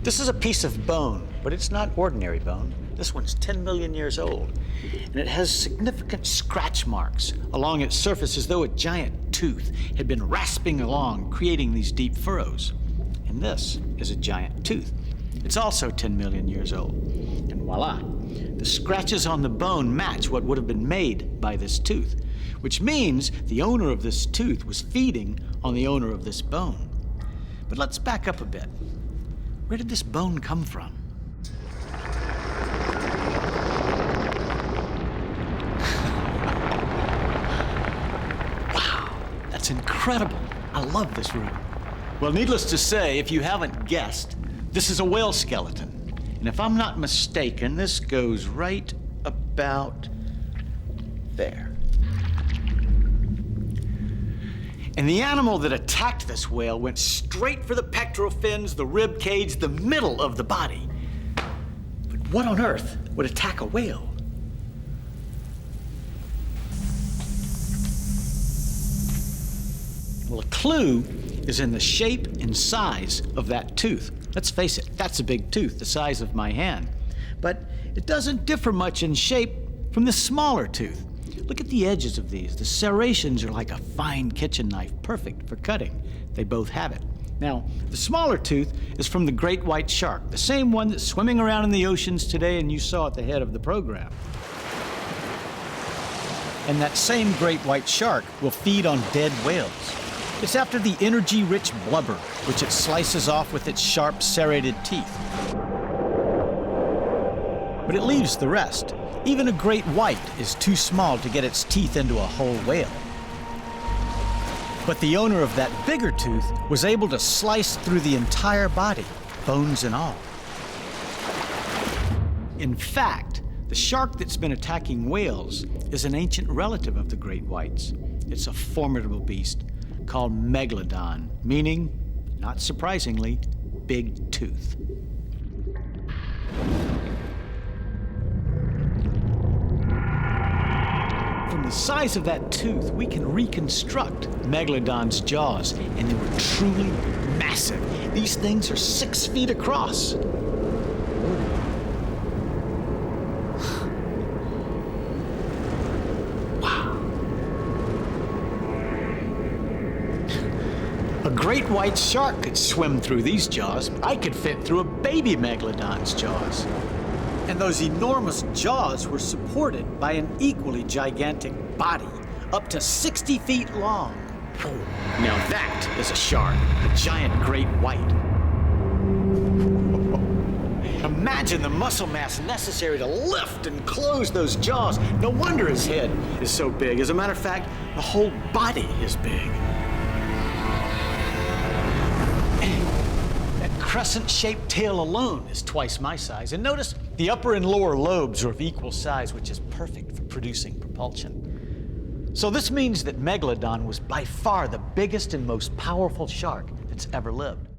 This is a piece of bone, but it's not ordinary bone. This one's 10 million years old, and it has significant scratch marks along its surface as though a giant tooth had been rasping along, creating these deep furrows. And this is a giant tooth. It's also 10 million years old. And voila, the scratches on the bone match what would have been made by this tooth, which means the owner of this tooth was feeding on the owner of this bone. But let's back up a bit. Where did this bone come from? Wow, that's incredible. I love this room. Well, needless to say, if you haven't guessed, this is a whale skeleton. And if I'm not mistaken, this goes right about there. And the animal that attacked this whale went straight for the pectoral fins, the rib cage, the middle of the body. But what on earth would attack a whale? Well, a clue is in the shape and size of that tooth. Let's face it, that's a big tooth, the size of my hand. But it doesn't differ much in shape from the smaller tooth. Look at the edges of these. The serrations are like a fine kitchen knife, perfect for cutting. They both have it. Now, the smaller tooth is from the great white shark, the same one that's swimming around in the oceans today and you saw at the head of the program. And that same great white shark will feed on dead whales. It's after the energy-rich blubber, which it slices off with its sharp, serrated teeth. But it leaves the rest. Even a great white is too small to get its teeth into a whole whale. But the owner of that bigger tooth was able to slice through the entire body, bones and all. In fact, the shark that's been attacking whales is an ancient relative of the great whites. It's a formidable beast called Megalodon, meaning, not surprisingly, big tooth. From the size of that tooth, we can reconstruct Megalodon's jaws, and they were truly massive. These things are 6 feet across. Wow. A great white shark could swim through these jaws. I could fit through a baby Megalodon's jaws. And those enormous jaws were supported by an equally gigantic body, up to 60 feet long. Now that is a shark, a giant great white. Imagine the muscle mass necessary to lift and close those jaws. No wonder his head is so big. As a matter of fact, the whole body is big. Crescent-shaped tail alone is twice my size. And notice the upper and lower lobes are of equal size, which is perfect for producing propulsion. So this means that Megalodon was by far the biggest and most powerful shark that's ever lived.